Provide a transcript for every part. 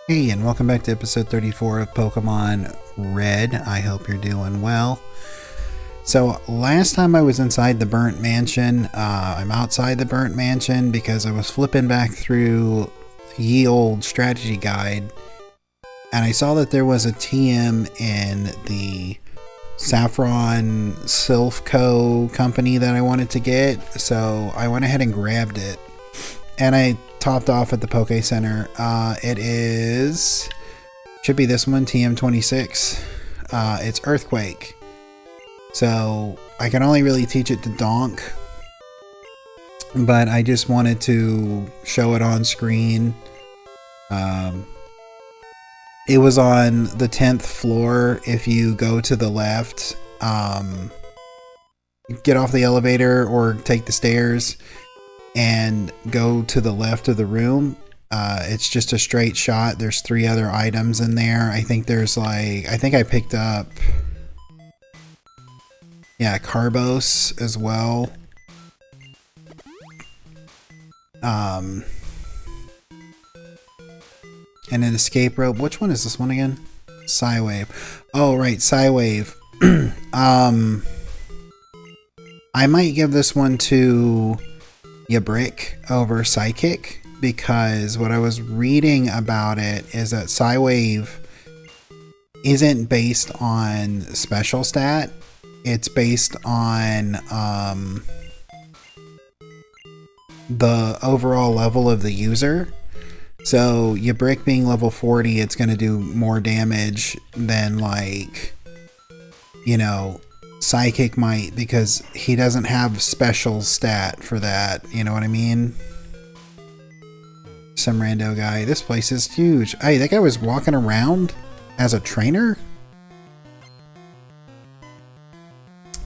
Hey, and welcome back to episode 34 of Pokemon Red. I hope you're doing well. So, last time I was inside the Burnt Mansion, I'm outside the Burnt Mansion because I was flipping back through Ye Olde Strategy Guide, and I saw that there was a TM in the Saffron Sylph Co. company that I wanted to get, so I went ahead and grabbed it. And I topped off at the Poke Center. Should be this one, TM26. It's Earthquake. So I can only really teach it to Donk, but I just wanted to show it on screen. It was on the 10th floor. If you go to the left, get off the elevator or take the stairs and go to the left of the room. It's just a straight shot. There's 3 other items in there. I think I picked up, Carbos as well. And an escape rope. Which one is this one again? Psywave. Oh, right, Psywave. I might give this one to Yabrick over Psychic, because what I was reading about it is that Psywave isn't based on special stat. It's based on the overall level of the user. So Yabrick being level 40, it's going to do more damage than Psychic might, because he doesn't have special stat for that. You know what I mean? Some rando guy. This place is huge. Hey, that guy was walking around as a trainer?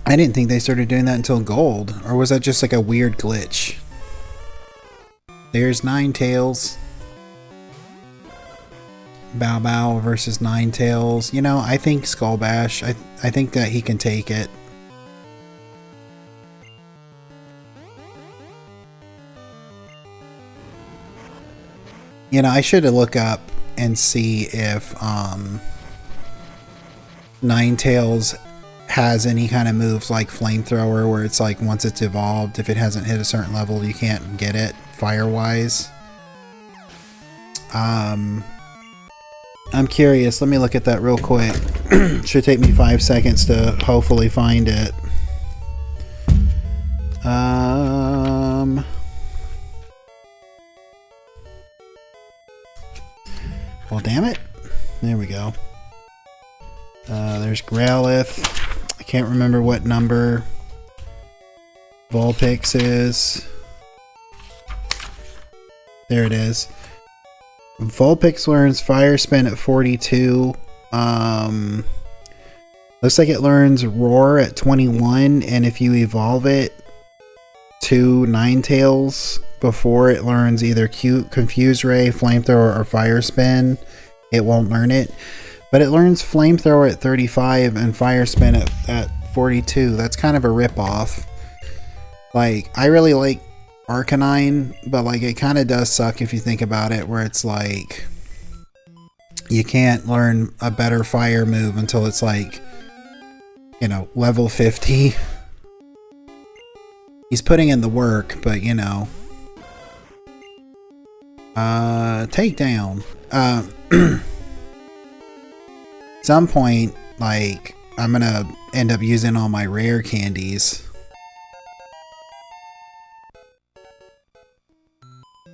I didn't think they started doing that until Gold. Or was that just like a weird glitch? There's Ninetales. Bow Bow versus Ninetales. You know, I think Skull Bash. I think that he can take it. You know, I should look up and see if Ninetales has any kind of moves like Flamethrower, where it's like once it's evolved, if it hasn't hit a certain level, you can't get it fire-wise. I'm curious. Let me look at that real quick. Should take me 5 seconds to hopefully find it. Well, damn it. There we go. There's Growlithe. I can't remember what number Vulpix is. There it is. Vulpix learns Fire Spin at 42. Looks like it learns Roar at 21, and if you evolve it to Ninetales before it learns either Confuse Ray, Flamethrower, or Fire Spin, it won't learn it. But it learns Flamethrower at 35 and Fire Spin at 42. That's kind of a ripoff. Like, I really like Arcanine, but like it kind of does suck if you think about it, where it's like you can't learn a better fire move until it's like, level 50. He's putting in the work, but Takedown. Some point, like, I'm gonna end up using all my rare candies.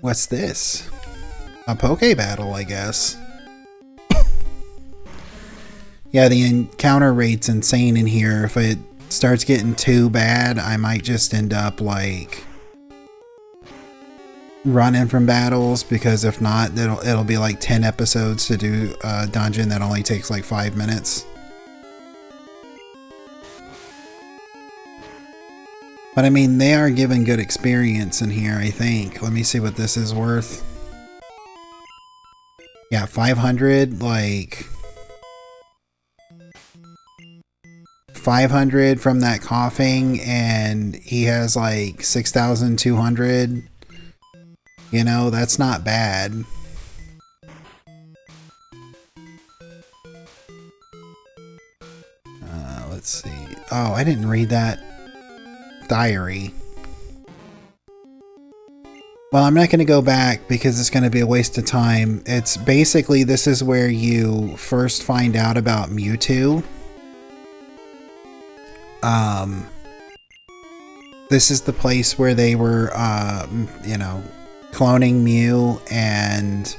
What's this? A Poke Battle, I guess. Yeah, the encounter rate's insane in here. If it starts getting too bad, I might just end up, like, running from battles, because if not, it'll be like 10 episodes to do a dungeon that only takes like 5 minutes. But I mean, they are giving good experience in here, I think. Let me see what this is worth. Yeah, 500, like 500 from that coughing, and he has like 6,200. You know, that's not bad. let's see. Oh, I didn't read that diary. Well, I'm not going to go back because it's going to be a waste of time. It's basically, this is where you first find out about Mewtwo. This is the place where they were, you know, cloning Mew and,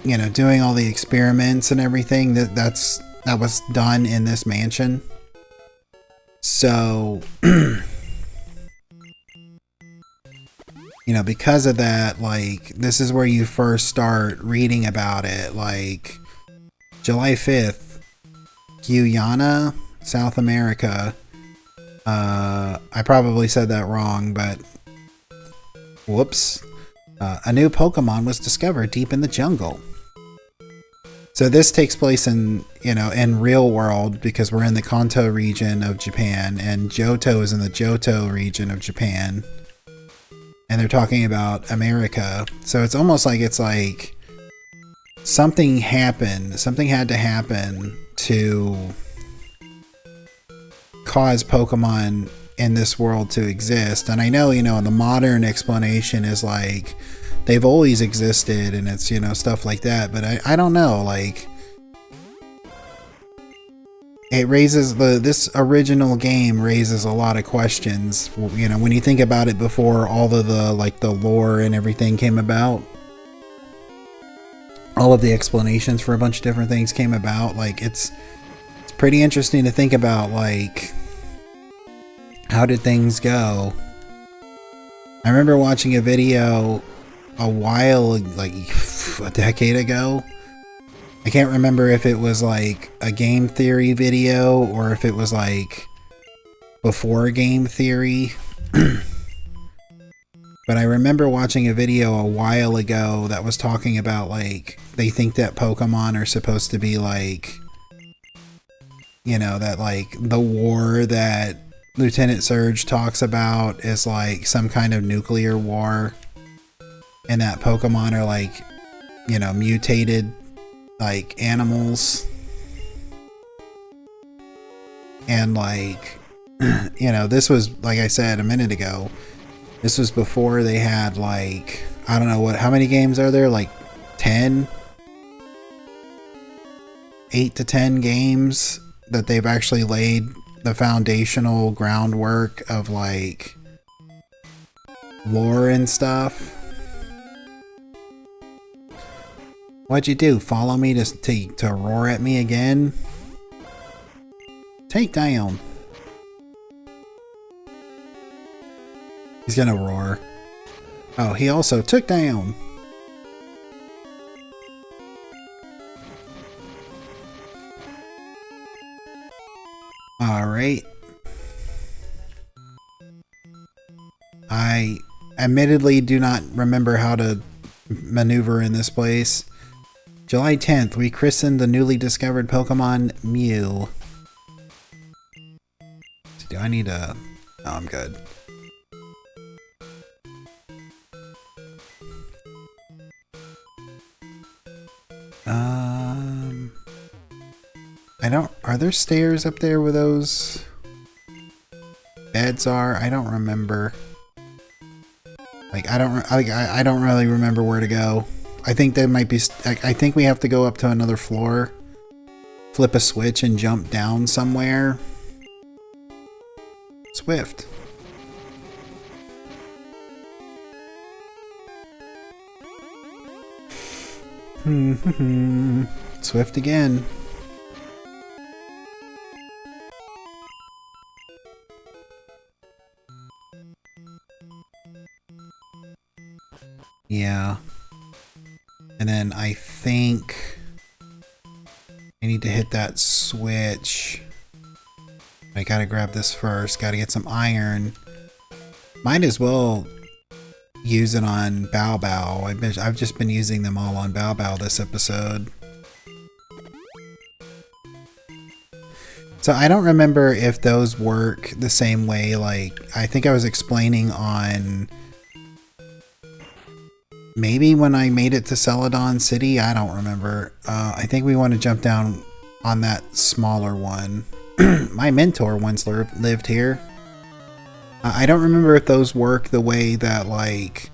you know, doing all the experiments and everything. That was done in this mansion. So, you know, because of that, like, this is where you first start reading about it. Like, July 5th, Guyana, South America. I probably said that wrong, but whoops. A new Pokemon was discovered deep in the jungle. So this takes place in, you know, in real world because we're in the Kanto region of Japan and Johto is in the Johto region of Japan. And they're talking about America. So it's almost like it's like something happened. Something had to happen to cause Pokemon in this world to exist. And I know, you know, the modern explanation is like they've always existed and it's, you know, stuff like that. But I don't know, like it raises this original game raises a lot of questions, you know, when you think about it before all of the like the lore and everything came about. All of the explanations for a bunch of different things came about. Like it's pretty interesting to think about, like, how did things go? I remember watching a video a while, like a decade ago. I can't remember if it was like a game theory video or if it was like before game theory. But I remember watching a video a while ago that was talking about, like, they think that Pokemon are supposed to be like, you know, that like the war that Lieutenant Surge talks about is like some kind of nuclear war. And that Pokemon are like, you know, mutated like animals. And like, you know, this was, like I said a minute ago, this was before they had like, I don't know how many games are there? Like 10? 8 to 10 games that they've actually laid the foundational groundwork of like lore and stuff. What'd you do? Follow me to roar at me again? Take down. He's gonna roar. Oh, he also took down. Alright. I admittedly do not remember how to maneuver in this place. July 10th, we christened the newly discovered Pokemon Mew. Do I need a... Oh, I'm good. I don't... Are there stairs up there where those beds are? I don't remember. Like, I don't really remember where to go. I think there might be... I think we have to go up to another floor, flip a switch, and jump down somewhere. Swift. Swift again. Yeah. And then I think I need to hit that switch. I gotta grab this first. Gotta get some iron. Might as well use it on Bow Bow. I've just been using them all on Bow Bow this episode. So I don't remember if those work the same way. Like, I think I was explaining on maybe when I made it to Celadon City, I don't remember. I think we want to jump down on that smaller one. My mentor once lived here. I don't remember if those work the way that like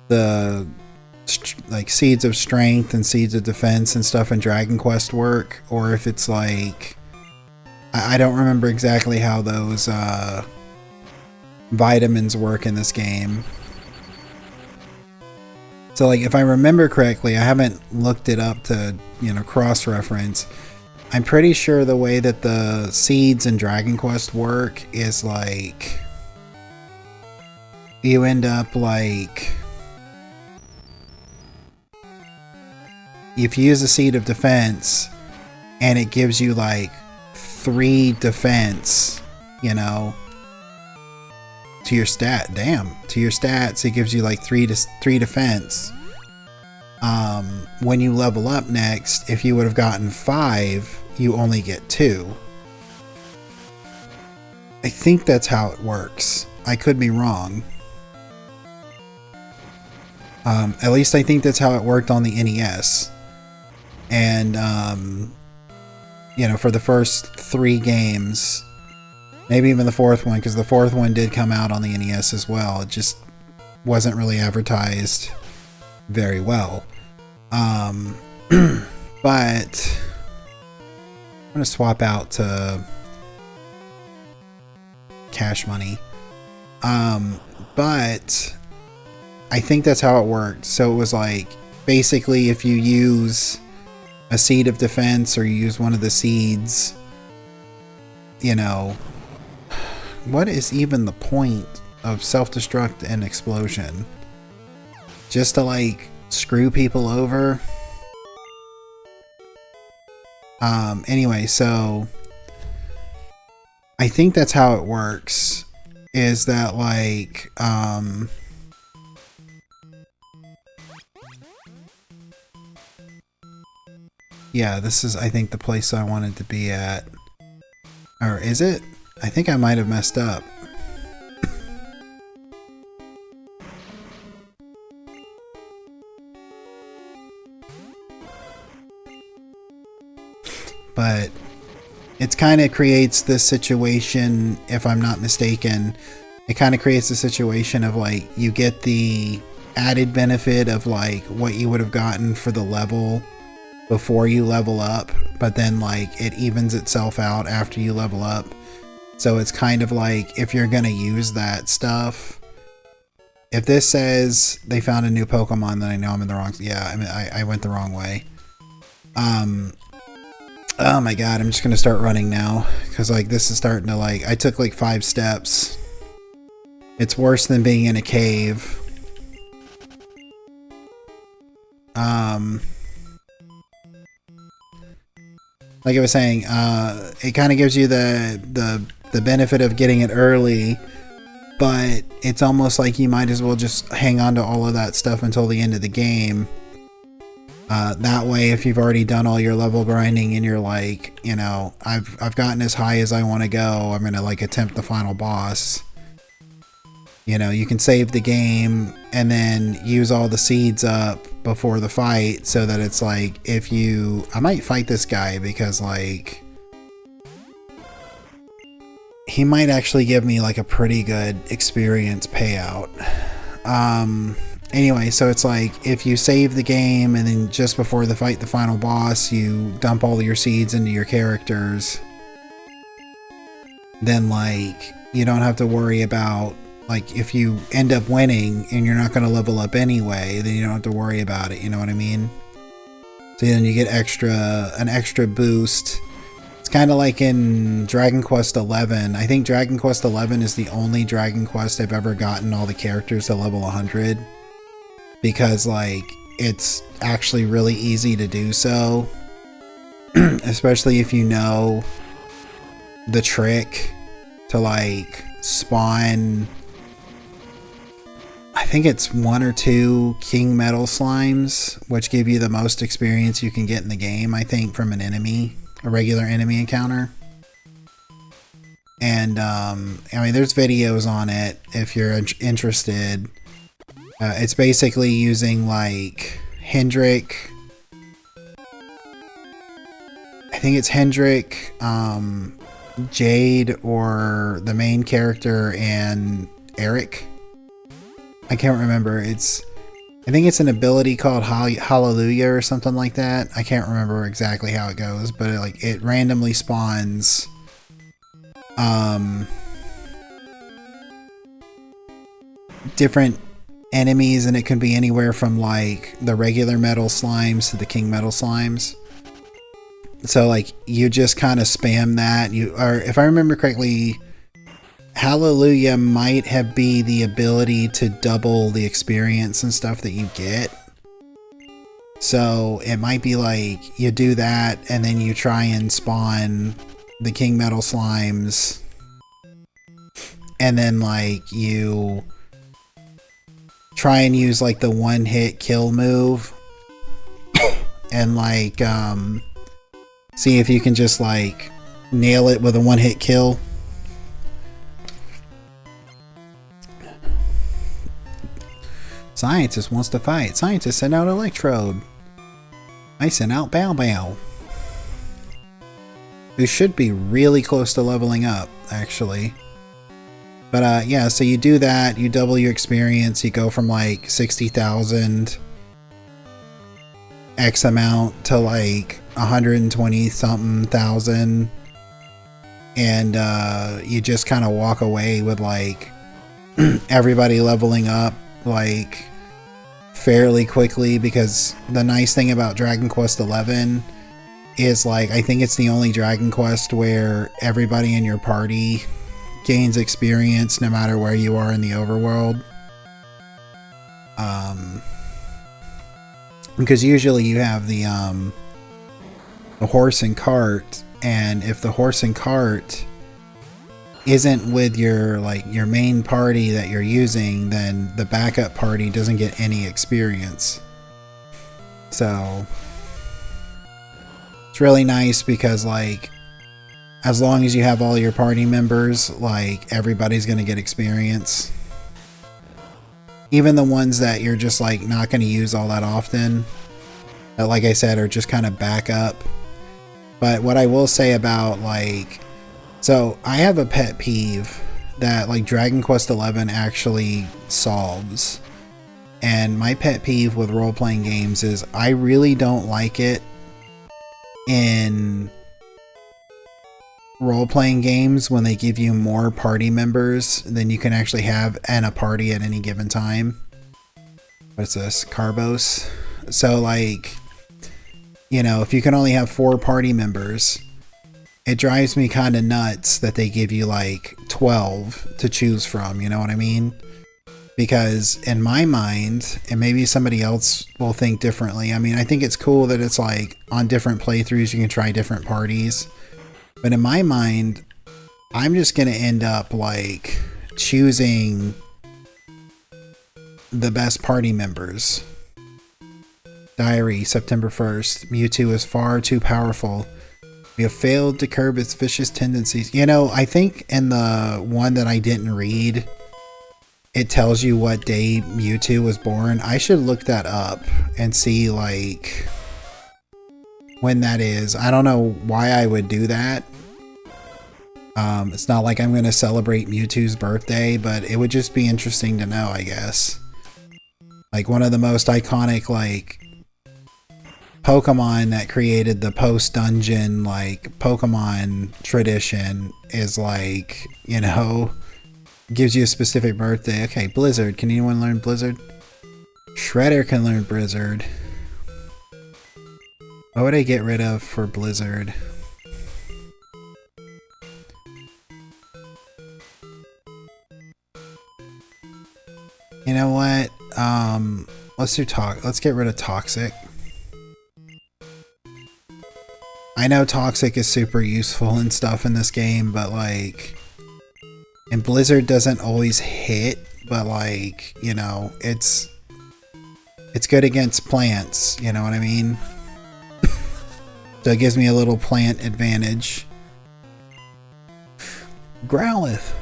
the Seeds of Strength and Seeds of Defense and stuff in Dragon Quest work, or if it's like I don't remember exactly how those vitamins work in this game. So like if I remember correctly, I haven't looked it up to, you know, cross-reference. I'm pretty sure the way that the seeds in Dragon Quest work is like you end up like if you use a Seed of Defense and it gives you like 3 defense, you know, to your stat. To your stats, it gives you like 3 defense. When you level up next, if you would have gotten 5, you only get 2. I think that's how it works. I could be wrong. At least I think that's how it worked on the NES. And, you know, for the first 3 games, maybe even the 4th one, because the 4th one did come out on the NES as well. It just wasn't really advertised very well. But I'm going to swap out to Cash Money. But I think that's how it worked. So it was like, basically if you use a Seed of Defense or you use one of the seeds, you know, what is even the point of self-destruct and explosion? Just to like screw people over? Anyway, so I think that's how it works, is that like yeah, this is, I think, the place I wanted to be at. Or is it? I think I might have messed up. But it kind of creates this situation, if I'm not mistaken, it kind of creates a situation of like, you get the added benefit of like what you would have gotten for the level before you level up, but then like it evens itself out after you level up. So it's kind of like, if you're gonna use that stuff, if this says they found a new Pokemon, then I know I'm in the wrong. Yeah, I mean, I went the wrong way. Oh my god, I'm just gonna start running now, because like this is starting to like, I took like 5 steps. It's worse than being in a cave. Like I was saying, it kind of gives you the benefit of getting it early, but it's almost like you might as well just hang on to all of that stuff until the end of the game. That way, if you've already done all your level grinding and you're like, you know, I've gotten as high as I want to go, I'm gonna like attempt the final boss. You know, you can save the game and then use all the seeds up before the fight, so that it's like, if you, I might fight this guy because like he might actually give me like a pretty good experience payout. Anyway, so it's like, if you save the game and then just before the fight, the final boss, you dump all your seeds into your characters, then like you don't have to worry about, like, if you end up winning and you're not going to level up anyway, then you don't have to worry about it, you know what I mean? So then you get an extra boost. It's kind of like in Dragon Quest XI. I think Dragon Quest XI is the only Dragon Quest I've ever gotten all the characters to level 100. Because, like, it's actually really easy to do so. Especially if you know the trick to, like, spawn, I think it's 1 or 2 King Metal Slimes, which give you the most experience you can get in the game, I think, from an enemy, a regular enemy encounter. And, I mean, there's videos on it if you're interested. It's basically using like Hendrik. I think it's Hendrik, Jade, or the main character, and Eric. I can't remember. I think it's an ability called Hallelujah or something like that. I can't remember exactly how it goes, but it randomly spawns different enemies, and it can be anywhere from like the regular metal slimes to the king metal slimes. So like you just kind of spam that. Or if I remember correctly, Hallelujah might have be the ability to double the experience and stuff that you get. So it might be like you do that and then you try and spawn the king metal slimes, and then like you try and use like the one hit kill move and like see if you can just like nail it with a one hit kill. Scientist wants to fight. Scientist sent out Electrode. I sent out Bow Bow. Who should be really close to leveling up, actually. But yeah, so you do that, you double your experience, you go from like 60,000 X amount to like 120 something thousand. And you just kind of walk away with like everybody leveling up like fairly quickly, because the nice thing about Dragon Quest XI is like I think it's the only Dragon Quest where everybody in your party gains experience no matter where you are in the overworld. Because usually you have the horse and cart, and if the horse and cart isn't with your main party that you're using, then the backup party doesn't get any experience. So it's really nice because like as long as you have all your party members, like everybody's gonna get experience. Even the ones that you're just like not gonna use all that often, that like I said are just kind of backup. But what I will say about like, so I have a pet peeve that like Dragon Quest XI actually solves. And my pet peeve with role-playing games is I really don't like it in role-playing games when they give you more party members than you can actually have in a party at any given time. What's this? Carbos. So like, you know, if you can only have 4 party members, it drives me kind of nuts that they give you like 12 to choose from, you know what I mean? Because in my mind, and maybe somebody else will think differently, I mean, I think it's cool that it's like on different playthroughs you can try different parties. But in my mind, I'm just going to end up like choosing the best party members. Diary, September 1st. Mewtwo is far too powerful. We have failed to curb its vicious tendencies. You know, I think in the one that I didn't read, it tells you what day Mewtwo was born. I should look that up and see like when that is. I don't know why I would do that. It's not like I'm going to celebrate Mewtwo's birthday, but it would just be interesting to know, I guess. Like one of the most iconic like Pokemon that created the post-dungeon like Pokemon tradition is like, you know, gives you a specific birthday. Okay, Blizzard. Can anyone learn Blizzard? Shredder can learn Blizzard. What would I get rid of for Blizzard? You know what? Let's get rid of Toxic. I know Toxic is super useful and stuff in this game, but like, and Blizzard doesn't always hit, but like, you know, it's good against plants, you know what I mean? So it gives me a little plant advantage. Growlithe.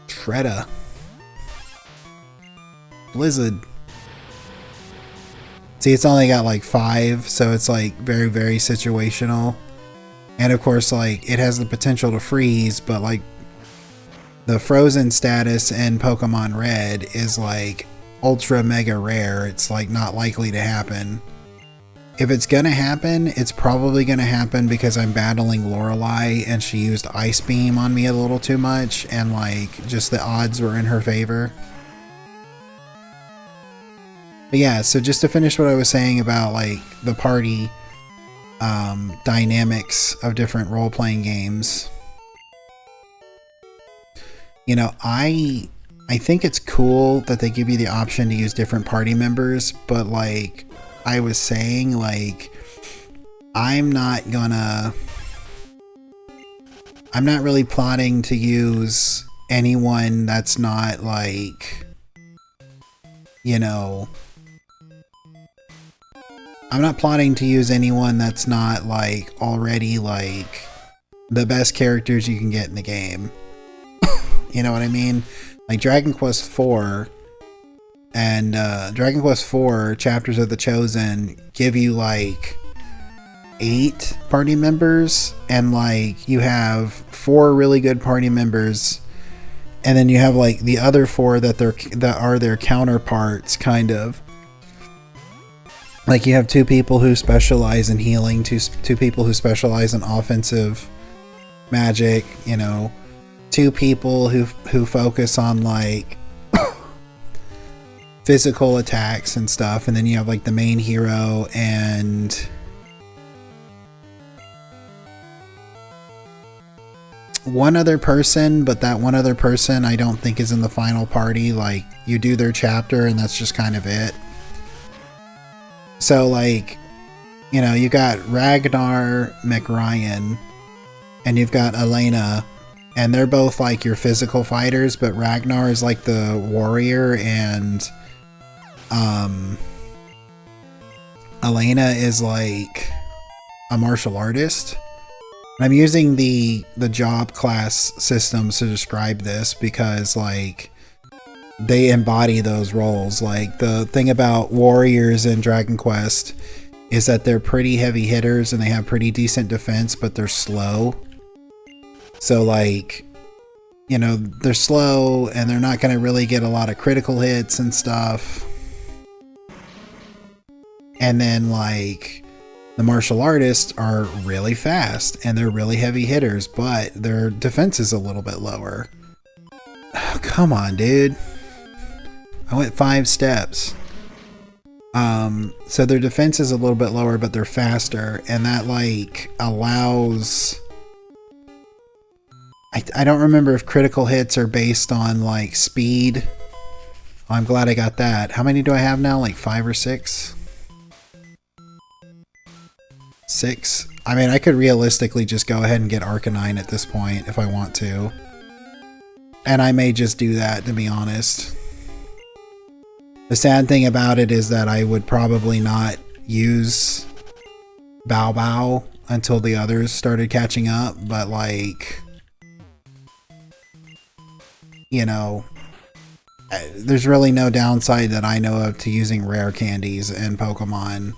Shredder. Blizzard. See, it's only got like 5, so it's like very, very situational. And of course, like, it has the potential to freeze, but like the frozen status in Pokemon Red is like ultra mega rare. It's like not likely to happen. If it's gonna happen, it's probably gonna happen because I'm battling Lorelei and she used Ice Beam on me a little too much, and like just the odds were in her favor. But yeah, so just to finish what I was saying about like the party dynamics of different role-playing games. You know, I think it's cool that they give you the option to use different party members, but like I was saying, like I'm not really plotting to use anyone that's not like, you know, I'm not plotting to use anyone that's not like already like the best characters you can get in the game. You know what I mean? Like Dragon Quest IV and Dragon Quest IV Chapters of the Chosen give you like 8 party members, and like you have 4 really good party members, and then you have like the other 4 that are their counterparts, kind of. Like you have 2 people who specialize in healing, two people who specialize in offensive magic, you know, 2 people who focus on like physical attacks and stuff, and then you have like the main hero and one other person, but that one other person I don't think is in the final party. Like you do their chapter and that's just kind of it. So like, you know, you got Ragnar McRyan and you've got Elena, and they're both like your physical fighters, but Ragnar is like the warrior and Elena is like a martial artist. And I'm using the job class systems to describe this because like they embody those roles. Like the thing about warriors in Dragon Quest is that they're pretty heavy hitters and they have pretty decent defense, but they're slow. So like, you know, they're slow and they're not going to really get a lot of critical hits and stuff. And then like the martial artists are really fast and they're really heavy hitters, but their defense is a little bit lower. Oh, come on, dude. I went 5 steps. So their defense is a little bit lower, but they're faster, and that like allows... I don't remember if critical hits are based on like speed. Oh, I'm glad I got that. How many do I have now? Like 5 or 6? 6? I mean, I could realistically just go ahead and get Arcanine at this point if I want to. And I may just do that, to be honest. The sad thing about it is that I would probably not use Bow Bow until the others started catching up, but like, you know, there's really no downside that I know of to using rare candies in Pokemon.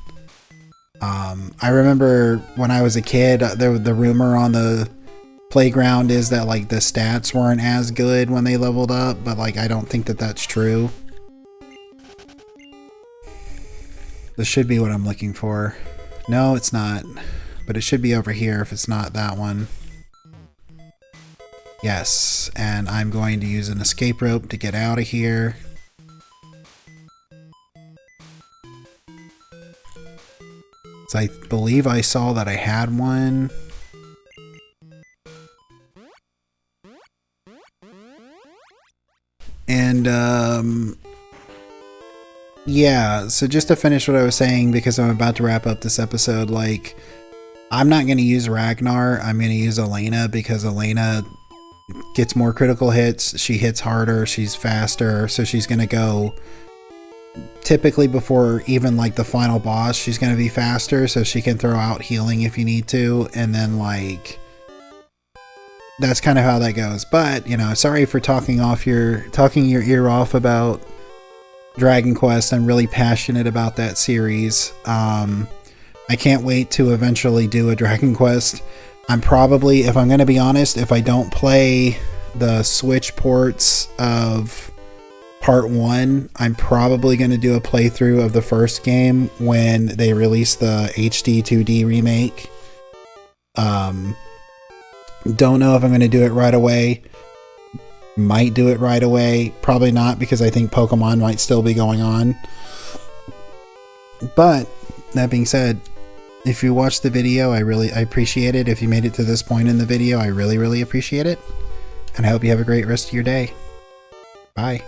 I remember when I was a kid, the rumor on the playground is that like the stats weren't as good when they leveled up, but like I don't think that that's true. This should be what I'm looking for. No, it's not, but it should be over here if it's not that one. Yes, and I'm going to use an escape rope to get out of here. So I believe I saw that I had one. And, yeah, so just to finish what I was saying, because I'm about to wrap up this episode, like, I'm not going to use Ragnar, I'm going to use Elena, because Elena gets more critical hits, she hits harder, she's faster, so she's going to go, typically before even like the final boss, she's going to be faster, so she can throw out healing if you need to, and then like, that's kind of how that goes. But, you know, sorry for talking your ear off about, Dragon Quest. I'm really passionate about that series. I can't wait to eventually do a Dragon Quest. I'm probably, if I'm going to be honest, if I don't play the Switch ports of Part 1, I'm probably going to do a playthrough of the first game when they release the HD 2D remake. Don't know if I'm going to do it right away. Might do it right away. Probably not, because I think Pokemon might still be going on. But that being said, if you watched the video, I appreciate it. If you made it to this point in the video, I really appreciate it. And I hope you have a great rest of your day. Bye.